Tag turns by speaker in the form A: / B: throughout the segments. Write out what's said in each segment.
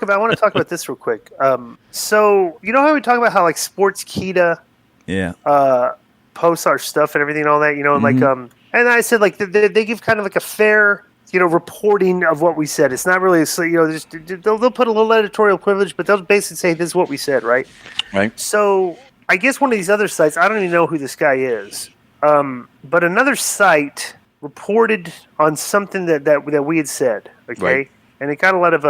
A: I want to talk about this real quick. So you know how we talk about how like Sportskeeda, posts our stuff and everything and all that, you know, and and I said like they give kind of like a fair, you know, reporting of what we said. It's not really, you know, they'll put a little editorial privilege, but they'll basically say this is what we said, right?
B: Right.
A: So I guess one of these other sites, I don't even know who this guy is, but another site reported on something that we had said, okay,
B: Right.
A: and it got a lot of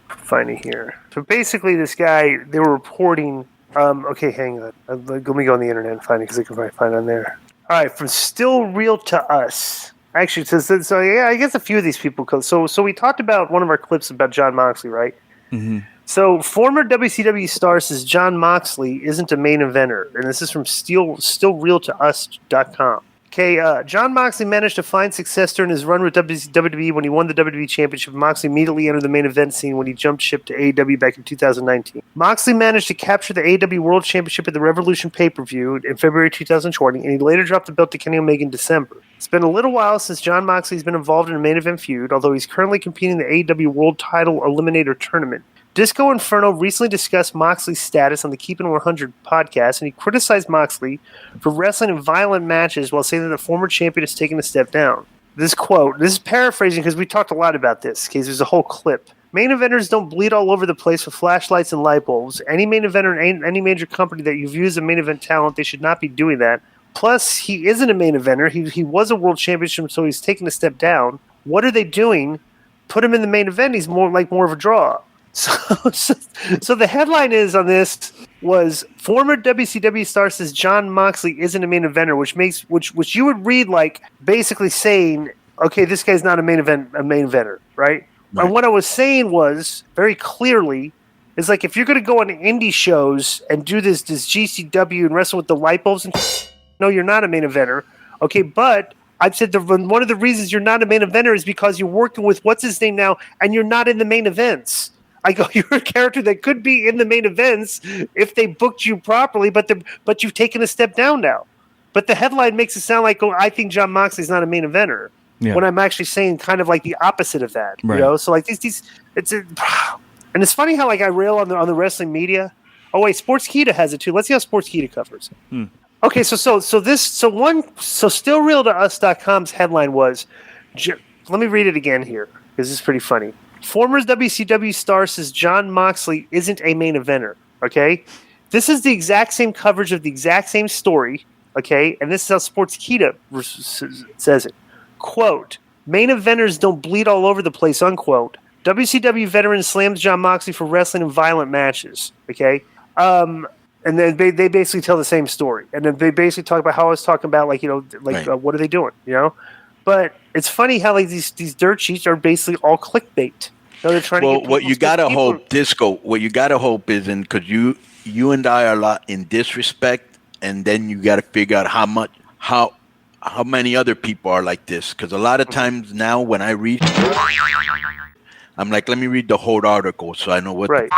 A: find it here. So basically, this guy, they were reporting. Okay, hang on. Let me go on the internet and find it because I can probably find it on there. All right, from Still Real to Us. Actually, it says so. Yeah, I guess a few of these people. So we talked about one of our clips about Jon Moxley, right?
C: Mm-hmm.
A: So former WCW star says Jon Moxley isn't a main eventer, and this is from StillRealToUs.com. Okay, Jon Moxley managed to find success during his run with WWE when he won the WWE Championship. Moxley immediately entered the main event scene when he jumped ship to AEW back in 2019. Moxley managed to capture the AEW World Championship at the Revolution pay-per-view in February 2020, and he later dropped the belt to Kenny Omega in December. It's been a little while since Jon Moxley's been involved in a main event feud, although he's currently competing in the AEW World Title Eliminator Tournament. Disco Inferno recently discussed Moxley's status on the Keepin' 100 podcast, and he criticized Moxley for wrestling in violent matches while saying that the former champion has taken a step down. This quote, this is paraphrasing because we talked a lot about this, because there's a whole clip. Main eventers don't bleed all over the place with flashlights and light bulbs. Any main eventer in any major company that you view as a main event talent, they should not be doing that. Plus, he isn't a main eventer. He was a world championship, so he's taking a step down. What are they doing? Put him in the main event. He's more of a draw. So the headline is on this was former WCW star says Jon Moxley isn't a main eventer, which you would read like basically saying, okay, this guy's not a main eventer, right? And what I was saying was very clearly is like if you're going to go on indie shows and do this GCW and wrestle with the light bulbs and no, you're not a main eventer, okay? But I've said one of the reasons you're not a main eventer is because you're working with what's his name now, and you're not in the main events. I go, you're a character that could be in the main events if they booked you properly, but you've taken a step down now. But the headline makes it sound like, oh, I think Jon Moxley's not a main eventer, when I'm actually saying kind of like the opposite of that. Right. You know, so like and it's funny how like I rail on the wrestling media. Oh wait, Sportskeeda has it too. Let's see how Sportskeeda covers it. Okay, so StillRealToUs.com's headline was, let me read it again here because this is pretty funny. Former WCW star says Jon Moxley isn't a main eventer, okay? This is the exact same coverage of the exact same story, okay? And this is how Sportskeeda says it. Quote, main eventers don't bleed all over the place, unquote. WCW veteran slams Jon Moxley for wrestling in violent matches, okay? And then they basically tell the same story. And then they basically talk about how I was talking about, like, you know, like, what are they doing, you know? But it's funny how like these dirt sheets are basically all clickbait. So they're trying to get
B: what you gotta hope, Disco. What you gotta hope is, because you and I are a lot in disrespect, and then you gotta figure out how many other people are like this. Because a lot of times now when I read, I'm like, let me read the whole article so I know what is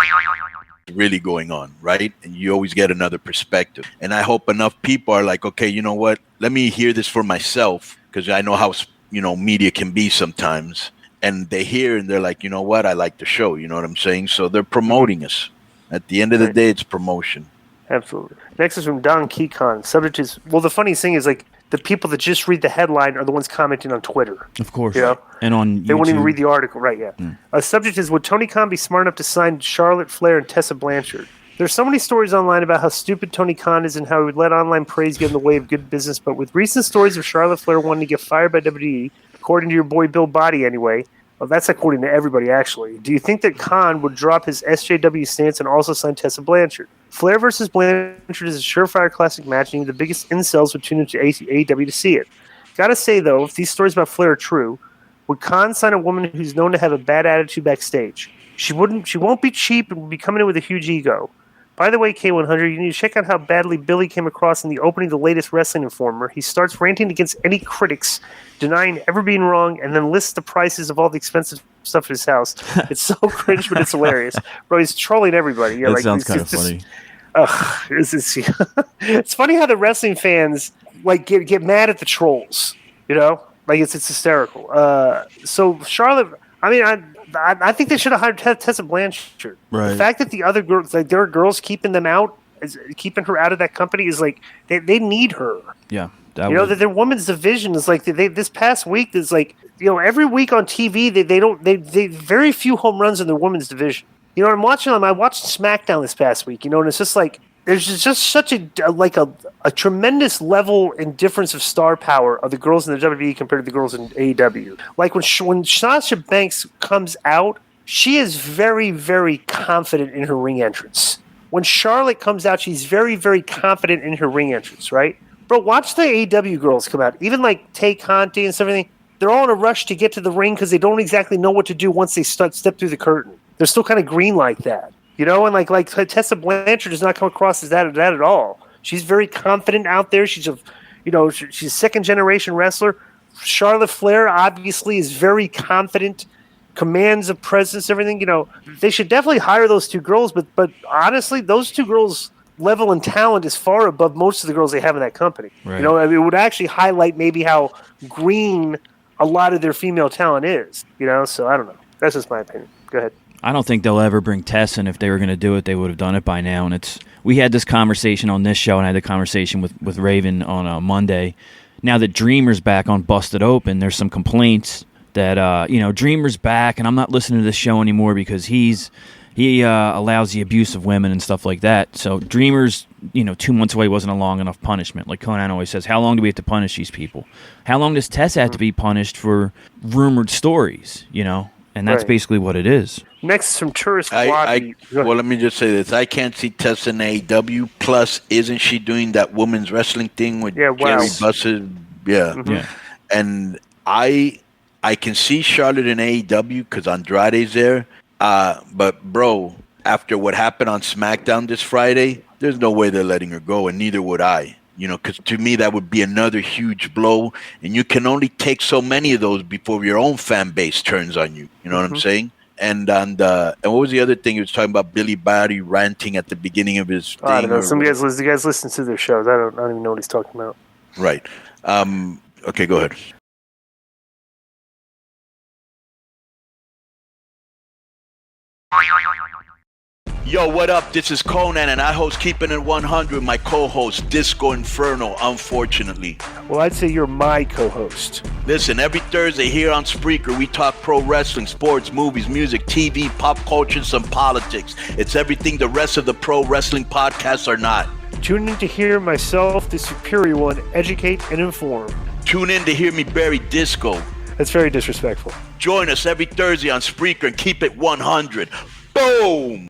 B: really going on, right? And you always get another perspective. And I hope enough people are like, okay, you know what? Let me hear this for myself. Because I know how, you know, media can be sometimes. And they hear and they're like, you know what? I like the show. You know what I'm saying? So they're promoting us. At the end of the day, it's promotion.
A: Absolutely. Next is from Don Keycon. Subject is, well, the funny thing is, like, the people that just read the headline are the ones commenting on Twitter.
C: Of course.
A: You know?
C: And on YouTube.
A: They won't even read the article. Right, yeah. Subject is, would Tony Khan be smart enough to sign Charlotte Flair and Tessa Blanchard? There's so many stories online about how stupid Tony Khan is and how he would let online praise get in the way of good business, but with recent stories of Charlotte Flair wanting to get fired by WWE, according to your boy Bill Body anyway, well, that's according to everybody actually, do you think that Khan would drop his SJW stance and also sign Tessa Blanchard? Flair versus Blanchard is a surefire classic match, and even the biggest incels would tune into AEW to see it. Gotta say, though, if these stories about Flair are true, would Khan sign a woman who's known to have a bad attitude backstage? She won't be cheap and will be coming in with a huge ego. By the way, K100, you need to check out how badly Billy came across in the opening of the latest Wrestling Informer. He starts ranting against any critics, denying ever being wrong, and then lists the prices of all the expensive stuff at his house. It's so cringe, but it's hilarious. Bro, he's trolling everybody.
C: That sounds kind of funny.
A: It's funny how the wrestling fans like get mad at the trolls, you know? Like, it's hysterical. So Charlotte, I mean, I think they should have hired Tessa Blanchard.
C: Right.
A: The fact that the other girls, like there are girls keeping them out, keeping her out of that company is like they need her.
C: Yeah.
A: That their women's division is like this past week is like every week on TV they very few home runs in their women's division. I'm watching them. I watched SmackDown this past week. And it's just like there's just such a tremendous level and difference of star power of the girls in the WWE compared to the girls in AEW. Like when Sasha Banks comes out, she is very, very confident in her ring entrance. When Charlotte comes out, she's very, very confident in her ring entrance, right? Bro, watch the AEW girls come out. Even like Tay Conti and stuff, everything. They're all in a rush to get to the ring because they don't exactly know what to do once they step through the curtain. They're still kind of green like that. And like Tessa Blanchard does not come across as that at all. She's very confident out there. She's she's a second generation wrestler. Charlotte Flair obviously is very confident, commands a presence, everything. They should definitely hire those two girls. But honestly, those two girls' level and talent is far above most of the girls they have in that company.
C: Right.
A: It would actually highlight maybe how green a lot of their female talent is. So I don't know. That's just my opinion. Go ahead.
C: I don't think they'll ever bring Tess in. If they were going to do it, they would have done it by now. And we had this conversation on this show, and I had the conversation with Raven on Monday. Now that Dreamer's back on Busted Open, there's some complaints that Dreamer's back, and I'm not listening to this show anymore because he allows the abuse of women and stuff like that. So Dreamer's 2 months away wasn't a long enough punishment. Like Konnan always says, how long do we have to punish these people? How long does Tess have to be punished for rumored stories? And that's basically what it is.
A: Next, from Tourist Wabi.
B: Well, let me just say this. I can't see Tessa in AEW. Plus, isn't she doing that women's wrestling thing with Jerry Bussard? Yeah.
A: Mm-hmm.
C: Yeah.
B: And I can see Charlotte in AEW because Andrade's there. But, bro, after what happened on SmackDown this Friday, there's no way they're letting her go, and neither would I. Because to me, that would be another huge blow. And you can only take so many of those before your own fan base turns on you. You know what I'm saying? And and what was the other thing he was talking about? Billy Barty ranting at the beginning of his thing.
A: I don't know. The guys listen to their shows. I don't even know what he's talking about.
B: Right. Okay, go ahead. Yo, what up? This is Konnan, and I host Keeping It 100, my co-host, Disco Inferno, unfortunately.
A: Well, I'd say you're my co-host.
B: Listen, every Thursday here on Spreaker, we talk pro wrestling, sports, movies, music, TV, pop culture, and some politics. It's everything the rest of the pro wrestling podcasts are not.
A: Tune in to hear myself, the superior one, educate and inform.
B: Tune in to hear me bury Disco.
A: That's very disrespectful.
B: Join us every Thursday on Spreaker and keep it 100. Boom!